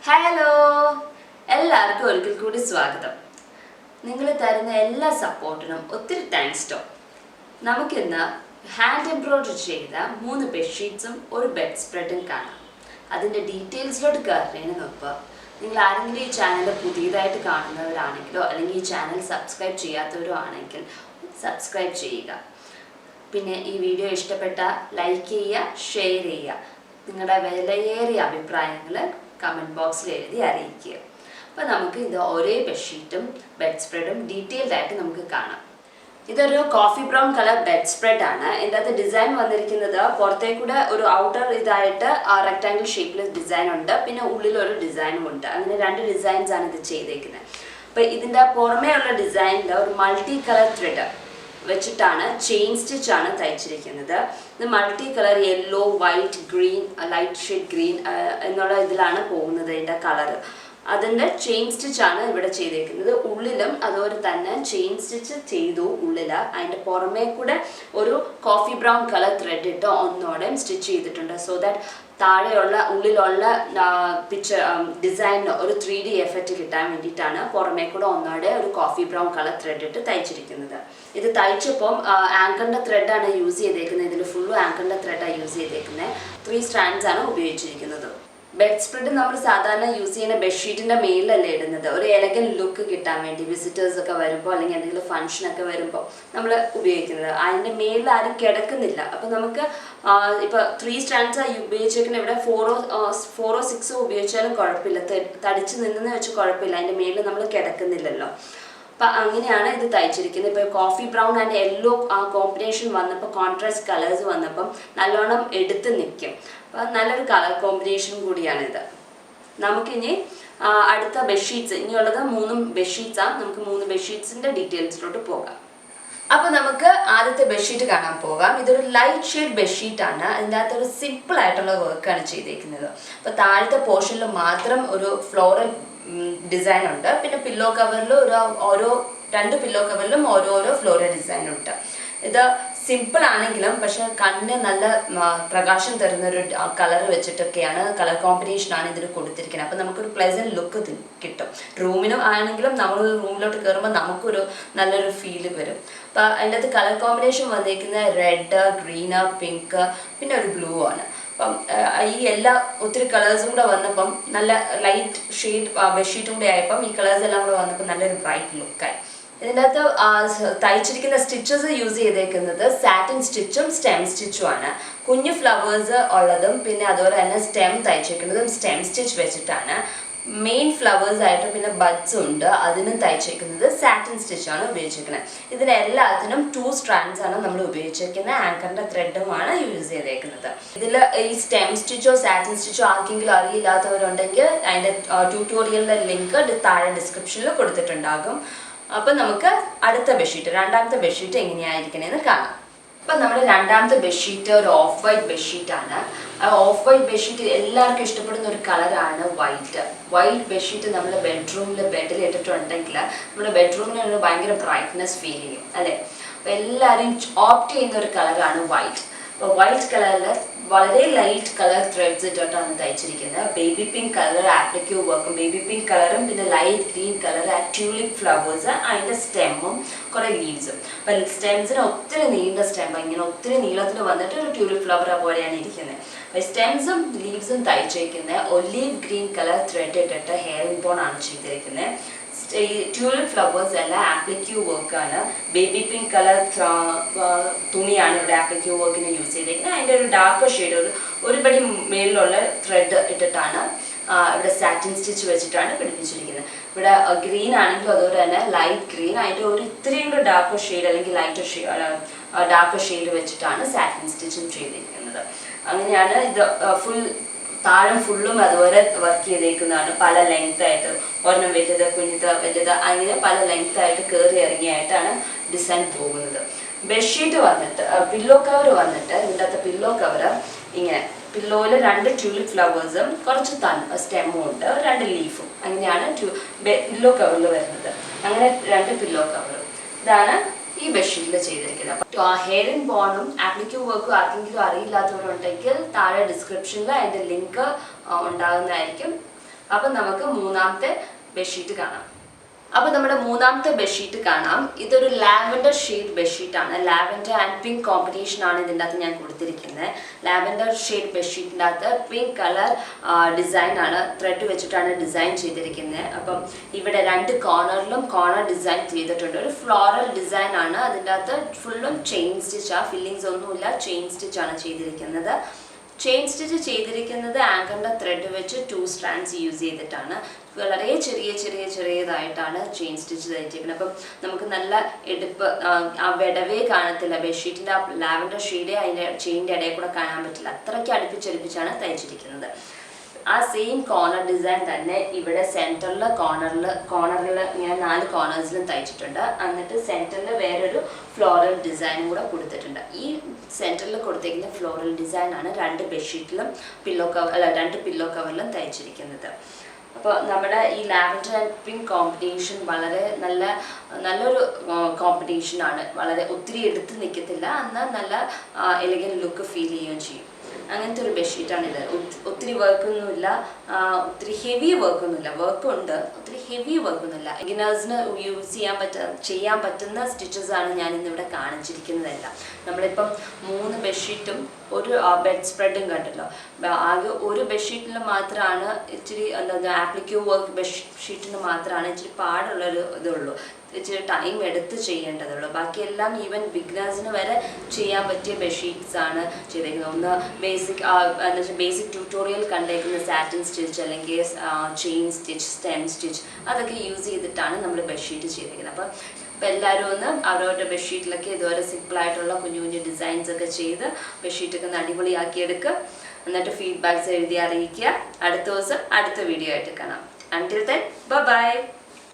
Hello എല്ലാവർക്കും ഒരിക്കൽ കൂടി സ്വാഗതം. നിങ്ങൾ തരുന്ന എല്ലാ സപ്പോർട്ടിനും ഒത്തിരി താങ്ക്സ് ടോ. നമുക്കിന്ന് ഹാൻഡ് എംബ്രോയിഡറി ചെയ്ത 3 ബെഡ്ഷീറ്റ്സും ഒരു ബെഡ് സ്പ്രെഡും കാണാം. അതിൻ്റെ ഡീറ്റെയിൽസിലോട്ട് കയറുന്നതിന് മുമ്പ് നിങ്ങൾ ആരെങ്കിലും ഈ ചാനൽ പുതിയതായിട്ട് കാണുന്നവരാണെങ്കിലോ അല്ലെങ്കിൽ ഈ ചാനൽ സബ്സ്ക്രൈബ് ചെയ്യാത്തവരോ ആണെങ്കിൽ സബ്സ്ക്രൈബ് ചെയ്യുക. പിന്നെ ഈ വീഡിയോ ഇഷ്ടപ്പെട്ടാൽ ലൈക്ക് ചെയ്യുക, ഷെയർ ചെയ്യുക. നിങ്ങളുടെ വിലയേറിയ അഭിപ്രായങ്ങൾ കമൻറ്റ് ബോക്സിൽ എഴുതി അറിയിക്കുക. അപ്പോൾ നമുക്ക് ഇത് ഒരേ ബെഡ്ഷീറ്റും ബെഡ് സ്പ്രെഡും ഡീറ്റെയിൽഡ് ആയിട്ട് നമുക്ക് കാണാം. ഇതൊരു coffee brown colour bed spread ആണ്. ഇതിൻ്റെ അകത്ത് ഡിസൈൻ വന്നിരിക്കുന്നത് പുറത്തേക്കൂടെ ഒരു ഔട്ടർ ഇതായിട്ട് റെക്ടാങ്കിൾ ഷേപ്പിൽ ഡിസൈൻ ഉണ്ട്, പിന്നെ ഉള്ളിലൊരു ഡിസൈനും ഉണ്ട്. അങ്ങനെ 2 ഡിസൈൻസ് ആണ് ഇത് ചെയ്തേക്കുന്നത്. അപ്പോൾ ഇതിൻ്റെ പുറമേ ഉള്ള ഡിസൈനിൽ ഒരു മൾട്ടി കളർ ത്രെഡ് വെച്ചിട്ടാണ് ചെയിൻ സ്റ്റിച്ച് ആണ് തയ്ച്ചിരിക്കുന്നത്. ഇത് multi colour yellow, white, green, light shade green എന്നുള്ള ഇതിലാണ് പോകുന്നത്. ഇതിൻ്റെ കളർ അതിൻ്റെ ചെയിൻ സ്റ്റിച്ച് ആണ് ഇവിടെ ചെയ്തേക്കുന്നത്. ഉള്ളിലും അതുപോലെ തന്നെ ചെയിൻ സ്റ്റിച്ച് ചെയ്തു ഉള്ളിൽ. അതിൻ്റെ പുറമേ കൂടെ ഒരു കോഫി ബ്രൗൺ കളർ ത്രെഡ് ഇട്ട് ഒന്നോടെ സ്റ്റിച്ച് ചെയ്തിട്ടുണ്ട്. സോ ദാറ്റ് താഴെയുള്ള ഉള്ളിലുള്ള പിക്ചർ ഡിസൈനിന് ഒരു 3D എഫക്റ്റ് കിട്ടാൻ വേണ്ടിയിട്ടാണ് പുറമേ കൂടെ ഒന്നോടെ ഒരു കോഫി ബ്രൗൺ കളർ ത്രെഡ് ഇട്ട് തയ്ച്ചിരിക്കുന്നത്. ഇത് തയ്ച്ചപ്പം ആങ്കറിൻ്റെ ത്രെഡാണ് യൂസ് ചെയ്തേക്കുന്നത്. ഇതിൽ ഫുള്ളും ആങ്കറിൻ്റെ ത്രെഡാണ് യൂസ് ചെയ്തേക്കുന്നത്. 3 സ്ട്രാൻഡ്സ് ആണ് ഉപയോഗിച്ചിരിക്കുന്നത്. ബെഡ് സ്പ്രെഡ് നമ്മൾ സാധാരണ യൂസ് ചെയ്യുന്ന ബെഡ്ഷീറ്റിൻ്റെ മേലിലല്ലേ ഇടുന്നത്, ഒരു എലഗൻ ലുക്ക് കിട്ടാൻ വേണ്ടി. വിസിറ്റേഴ്സ് ഒക്കെ വരുമ്പോൾ അല്ലെങ്കിൽ എന്തെങ്കിലും ഫംഗ്ഷനൊക്കെ വരുമ്പോൾ നമ്മൾ ഉപയോഗിക്കുന്നത്. അതിൻ്റെ മേലിൽ ആരും കിടക്കുന്നില്ല. അപ്പോൾ നമുക്ക് ഇപ്പോൾ 3 സ്റ്റാൻഡ്സ് ഉപയോഗിച്ചേക്കുന്നത്. ഇവിടെ 4 or 6 ഉപയോഗിച്ചാലും കുഴപ്പമില്ല, തടിച്ച് നിന്നെന്ന് വെച്ച് കുഴപ്പമില്ല. അതിൻ്റെ മേലിൽ നമ്മൾ കിടക്കുന്നില്ലല്ലോ. അപ്പം അങ്ങനെയാണ് ഇത് തയ്ച്ചിരിക്കുന്നത്. ഇപ്പോൾ കോഫി ബ്രൗൺ ആൻഡ് യെല്ലോ ആ കോമ്പിനേഷൻ വന്നപ്പോൾ, കോൺട്രാസ്റ്റ് കളേഴ്സ് വന്നപ്പം നല്ലോണം എടുത്ത് നിൽക്കും. അപ്പം നല്ലൊരു കളർ കോമ്പിനേഷൻ കൂടിയാണിത്. നമുക്കിനി അടുത്ത ബെഡ്ഷീറ്റ്സ്, ഇനിയുള്ളത് 3 ബെഡ്ഷീറ്റ്സാണ്. നമുക്ക് 3 ബെഡ്ഷീറ്റ്സിൻ്റെ ഡീറ്റെയിൽസിലോട്ട് പോകാം. അപ്പോൾ നമുക്ക് ആദ്യത്തെ ബെഡ്ഷീറ്റ് കാണാൻ പോകാം. ഇതൊരു ലൈറ്റ് ഷെയ്ഡ് ബെഡ്ഷീറ്റാണ്. അതിൻ്റെ അകത്ത് ഒരു സിമ്പിൾ ആയിട്ടുള്ള വർക്കാണ് ചെയ്തേക്കുന്നത്. അപ്പോൾ താഴത്തെ പോർഷനിൽ മാത്രം ഒരു ഫ്ലോറൽ ഡിസൈൻ ഉണ്ട്. പിന്നെ പില്ലോ കവറിൽ ഓരോ 2 പില്ലോ കവറിലും ഓരോരോ ഫ്ലോറൽ ഡിസൈൻ ഉണ്ട്. ഇത് സിമ്പിൾ ആണെങ്കിലും പക്ഷെ കണ്ണിന് നല്ല പ്രകാശം തരുന്നൊരു കളർ വെച്ചിട്ടൊക്കെയാണ്, കളർ കോമ്പിനേഷനാണ് ഇതിൽ കൊടുത്തിരിക്കുന്നത്. അപ്പോൾ നമുക്കൊരു പ്ലസൻറ്റ് ലുക്ക് കിട്ടും. റൂമിനും ആണെങ്കിലും നമ്മൾ റൂമിലോട്ട് കയറുമ്പോൾ നമുക്കൊരു നല്ലൊരു ഫീല് വരും. അപ്പോൾ അതിൻ്റെ അകത്ത് കളർ കോമ്പിനേഷൻ വന്നിരിക്കുന്നത് റെഡ്, ഗ്രീന്, പിങ്ക്, പിന്നെ ഒരു ബ്ലൂ ആണ്. അപ്പം ഈ എല്ലാ ഒത്തിരി കളേഴ്സും കൂടെ വന്നപ്പം നല്ല ലൈറ്റ് ഷെയ്ഡ് ബെഡ്ഷീറ്റും കൂടെ ആയപ്പം ഈ കളേഴ്സ് എല്ലാം കൂടെ വന്നപ്പോൾ നല്ലൊരു ബ്രൈറ്റ് ലുക്കായി. ഇതിൻ്റെ അകത്ത് തയ്ച്ചിരിക്കുന്ന സ്റ്റിച്ചസ് യൂസ് ചെയ്തേക്കുന്നത് സാറ്റിൻ സ്റ്റിച്ചും സ്റ്റെം സ്റ്റിച്ചും ആണ്. കുഞ്ഞു ഫ്ലവേഴ്സ് ഉള്ളതും പിന്നെ അതുപോലെ തന്നെ സ്റ്റെം തയ്ച്ചേക്കുന്നതും സ്റ്റെം സ്റ്റിച്ച് വെച്ചിട്ടാണ്. മെയിൻ ഫ്ലവേഴ്സ് ആയിട്ട് പിന്നെ ബഡ്സും ഉണ്ട്, അതിനും തയ്ച്ചേക്കുന്നത് സാറ്റിൻ സ്റ്റിച്ചാണ് ഉപയോഗിച്ചിരിക്കുന്നത്. ഇതിനെല്ലാത്തിനും 2 സ്ട്രാൻഡ്സ് ആണ് നമ്മൾ ഉപയോഗിച്ചിരിക്കുന്നത്. ആങ്കറിൻ്റെ ത്രെഡുമാണ് യൂസ് ചെയ്തേക്കുന്നത്. ഇതിൽ ഈ സ്റ്റെം സ്റ്റിച്ചോ സാറ്റിൻ സ്റ്റിച്ചോ ആർക്കെങ്കിലും അറിയില്ലാത്തവരുണ്ടെങ്കിൽ അതിൻ്റെ ട്യൂട്ടോറിയലിൻ്റെ ലിങ്ക് താഴെ ഡിസ്ക്രിപ്ഷനിൽ കൊടുത്തിട്ടുണ്ടാകും. അപ്പം നമുക്ക് അടുത്ത ബെഡ്ഷീറ്റ്, 2ാമത്തെ ബെഡ്ഷീറ്റ് എങ്ങനെയായിരിക്കണേന്ന് കാണാം. അപ്പം നമ്മുടെ 2ാമത്തെ ബെഡ്ഷീറ്റ് ഒരു ഓഫ് വൈറ്റ് ബെഡ്ഷീറ്റാണ്. ആ ഓഫ് വൈറ്റ് ബെഡ്ഷീറ്റ് എല്ലാവർക്കും ഇഷ്ടപ്പെടുന്ന ഒരു കളറാണ് വൈറ്റ്. വൈറ്റ് ബെഡ്ഷീറ്റ് നമ്മുടെ ബെഡ്റൂമിൽ ബെഡിൽ ഇട്ടിട്ടുണ്ടെങ്കിൽ നമ്മുടെ ബെഡ്റൂമിന് ഭയങ്കര ബ്രൈറ്റ്നെസ് ഫീൽ ചെയ്യും അല്ലേ. അപ്പോൾ എല്ലാവരും ഓപ്റ്റ് ചെയ്യുന്ന ഒരു കളറാണ് വൈറ്റ്. അപ്പോൾ വൈറ്റ് കളറിൽ വളരെ ലൈറ്റ് കളർ ത്രെഡ്സ് ഇട്ടിട്ടാണ് തയ്ച്ചിരിക്കുന്നത്. ബേബി പിങ്ക് കളർ ആപ്ലിക്യൂ വർക്കും, ബേബി പിങ്ക് കളറും പിന്നെ light green colour tulip flowers, അതിൻ്റെ സ്റ്റെമ്മും കുറേ ലീവ്സും. അപ്പം സ്റ്റെംസിന് ഒത്തിരി നീണ്ട സ്റ്റെം, ഇങ്ങനെ ഒത്തിരി നീളത്തിൽ വന്നിട്ട് ഒരു ട്യൂലിപ്പ് ഫ്ലവർ പോലെയാണ് ഇരിക്കുന്നത്. അപ്പോൾ സ്റ്റെംസും ലീവ്സും തയ്ച്ചിരിക്കുന്നത് ഒലീവ് ഗ്രീൻ കളർ ത്രെഡ് ഇട്ടിട്ട് ഹെയറിംഗ് ബോൺ ആണ് ചെയ്തിരിക്കുന്നത്. ഈ ട്യൂലിപ്പ് ഫ്ലവേഴ്സ് എല്ലാം ആപ്ലിക്യൂ വർക്കാണ്. ബേബി പിങ്ക് കളർ തുണിയാണ് ഇവിടെ ആപ്ലിക്യൂ വർക്കിന് യൂസ് ചെയ്തിരിക്കുന്നത്. അതിൻ്റെ ഒരു ഡാർക്ക് ഷെയ്ഡ് ഒരു പടി മേളിലുള്ള ത്രെഡ് ഇട്ടിട്ടാണ് ഇവിടെ സാറ്റിൻ സ്റ്റിച്ച് വെച്ചിട്ടാണ് പിടിപ്പിച്ചിരിക്കുന്നത്. ഇവിടെ ഗ്രീൻ ആണെങ്കിലും അതുപോലെ തന്നെ ലൈറ്റ് ഗ്രീൻ, അതിൻ്റെ ഒരു ഇത്രയും കൂടെ ഡാർക്ക് ഷെയ്ഡ് അല്ലെങ്കിൽ ഡാർക്ക് ഷെയ്ഡ് വെച്ചിട്ടാണ് സാറ്റിൻ സ്റ്റിച്ചും ചെയ്തിരിക്കുന്നത്. അങ്ങനെയാണ് ഇത് ഫുൾ താഴം ഫുള്ളും അതുപോലെ വർക്ക് ചെയ്തേക്കുന്നതാണ്. പല ലെങ്ത് ആയിട്ട്, ഒരെണ്ണം വലുത്, കുഞ്ഞത്, വലുത്, അങ്ങനെ പല ലെങ്ത് ആയിട്ട് കയറി ഇറങ്ങിയായിട്ടാണ് ഡിസൈൻ പോകുന്നത്. ബെഡ്ഷീറ്റ് വന്നിട്ട് പില്ലോ കവർ വന്നിട്ട് ഇതിൻ്റെ അകത്ത് പില്ലോ കവർ ഇങ്ങനെ പില്ലോയിൽ 2 ട്യൂലിപ്പ് ഫ്ലവേഴ്സും കുറച്ച് സ്റ്റെമ്മും ഉണ്ട്, 2 ലീഫും, അങ്ങനെയാണ് പില്ലോ കവറിൽ വരുന്നത്. അങ്ങനെ 2 പില്ലോ കവറും ഇതാണ് ഈ ബെഡ്ഷീറ്റിൽ ചെയ്തിരിക്കുന്നത്. അപ്പോൾ ഹെയറിംഗ് ബോണും ആപ്ലിക്യൂ വർക്കും ആർക്കെങ്കിലും അറിയില്ലാത്തവരുണ്ടെങ്കിൽ താഴെ ഡിസ്ക്രിപ്ഷനിൽ അതിൻ്റെ ലിങ്ക് ഉണ്ടാകുന്നതായിരിക്കും. അപ്പം നമുക്ക് മൂന്നാമത്തെ ബെഡ്ഷീറ്റ് കാണാം. അപ്പോൾ നമ്മുടെ മൂന്നാമത്തെ ബെഡ്ഷീറ്റ് കാണാം. ഇതൊരു ലാവൻഡർ ഷെയ്ഡ് ബെഡ്ഷീറ്റാണ്. ലാവൻഡർ ആൻഡ് പിങ്ക് കോമ്പിനേഷൻ ആണ് ഇതിൻ്റെ അകത്ത് ഞാൻ കൊടുത്തിരിക്കുന്നത്. ലാവൻഡർ ഷെയ്ഡ് ബെഡ്ഷീറ്റിൻ്റെ അകത്ത് പിങ്ക് കളർ ഡിസൈൻ ആണ്, ത്രെഡ് വെച്ചിട്ടാണ് ഡിസൈൻ ചെയ്തിരിക്കുന്നത്. അപ്പം ഇവിടെ 2 കോർണറിലും കോർണർ ഡിസൈൻ ചെയ്തിട്ടുണ്ട്. ഒരു ഫ്ലോറൽ ഡിസൈൻ ആണ്. അതിൻ്റെ അകത്ത് ഫുള്ളും ചെയിൻ സ്റ്റിച്ചാണ്, ഫില്ലിങ്സ് ഒന്നുമില്ല, ചെയിൻ സ്റ്റിച്ചാണ് ചെയ്തിരിക്കുന്നത്. ചെയിൻ സ്റ്റിച്ച് ചെയ്തിരിക്കുന്നത് ആങ്കറിൻ്റെ ത്രെഡ് വെച്ച് 2 സ്ട്രാൻഡ്സ് യൂസ് ചെയ്തിട്ടാണ്. വളരെ ചെറിയതായിട്ടാണ് ചെയിൻ സ്റ്റിച്ച് തയ്ച്ചിരിക്കുന്നത്. അപ്പം നമുക്ക് നല്ല എടുപ്പ്, ആ വിടവേ കാണത്തില്ല. ബെഡ്ഷീറ്റിൻ്റെ ആ ലാവൻഡർ ഷെയ്ഡേ അതിൻ്റെ ചെയിൻ്റെ ഇടയിൽ കൂടെ കാണാൻ പറ്റില്ല. അത്രയ്ക്ക് അടുപ്പിച്ചടുപ്പിച്ചാണ് തയ്ച്ചിരിക്കുന്നത്. ആ സെയിം കോർണർ ഡിസൈൻ തന്നെ ഇവിടെ കോർണറിൽ ഞാൻ 4 കോർണേഴ്സിലും തയ്ച്ചിട്ടുണ്ട്. എന്നിട്ട് സെൻറ്ററിൽ വേറൊരു ഫ്ലോറൽ ഡിസൈനും കൂടെ കൊടുത്തിട്ടുണ്ട്. ഈ സെൻറ്ററിൽ കൊടുത്തിരിക്കുന്ന ഫ്ലോറൽ ഡിസൈനാണ് 2 ബെഡ്ഷീറ്റിലും 2 പില്ലോ കവറിലും തയ്ച്ചിരിക്കുന്നത്. അപ്പോൾ നമ്മുടെ ഈ ലാവൻഡർ ആൻഡ് പിങ്ക് കോമ്പിനേഷൻ വളരെ നല്ലൊരു കോമ്പിനേഷനാണ്. വളരെ ഒത്തിരി എടുത്ത് നിൽക്കത്തില്ല, എന്നാൽ നല്ല എലഗൻറ്റ് ലുക്ക് ഫീൽ ചെയ്യുകയും ചെയ്യും. അങ്ങനത്തെ ഒരു ബെഡ്ഷീറ്റാണിത്. ഒത്തിരി വർക്കൊന്നുമില്ല, ഒത്തിരി ഹെവി വർക്കൊന്നുമില്ല. വർക്കുണ്ട്, ഒത്തിരി ഹെവി വർക്കൊന്നുമില്ല. ബിഗിനേഴ്സിന് ചെയ്യാൻ പറ്റുന്ന സ്റ്റിച്ചസാണ് ഞാൻ ഇന്നിവിടെ കാണിച്ചിരിക്കുന്നതെല്ലാം. നമ്മളിപ്പം 3 ബെഡ്ഷീറ്റും ഒരു ബെഡ് സ്പ്രെഡും കണ്ടല്ലോ. ആകെ ഒരു ബെഡ്ഷീറ്റിൽ മാത്രമാണ് ഇച്ചിരി ആപ്ലിക്യൂ വർക്ക് ബെഡ്ഷീറ്റിന് മാത്രമാണ് ഇച്ചിരി പാടുള്ളൊരു ഇതുള്ളൂ, ഇച്ചിരി ടൈം എടുത്ത് ചെയ്യേണ്ടതുള്ളൂ. ബാക്കിയെല്ലാം ഈവൻ ബിഗിനേഴ്സിന് വരെ ചെയ്യാൻ പറ്റിയ ബെഡ്ഷീറ്റ്സ് ആണ് ചെയ്തേക്കുന്നത്. ഒന്ന് ബേസിക് ട്യൂട്ടോറിയൽ കണ്ടേക്കുന്ന സാറ്റിൻ സ്റ്റിച്ച് അല്ലെങ്കിൽ ചെയിൻ സ്റ്റിച്ച്, സ്റ്റെം സ്റ്റിച്ച്, അതൊക്കെ യൂസ് ചെയ്തിട്ടാണ് നമ്മൾ ബെഡ്ഷീറ്റ് ചെയ്തേക്കുന്നത്. അപ്പോൾ എല്ലാവരും ഒന്ന് അവരവരുടെ ബെഡ്ഷീറ്റിലൊക്കെ ഇതുവരെ സിമ്പിളായിട്ടുള്ള കുഞ്ഞു ഡിസൈൻസ് ഒക്കെ ചെയ്ത് ബെഡ്ഷീറ്റൊക്കെ ഒന്ന് അടിപൊളിയാക്കി എടുക്കുക. എന്നിട്ട് ഫീഡ്ബാക്ക്സ് എഴുതി അറിയിക്കുക. അടുത്ത ദിവസം അടുത്ത വീഡിയോ ആയിട്ട് കാണാം. Until then, bye-bye.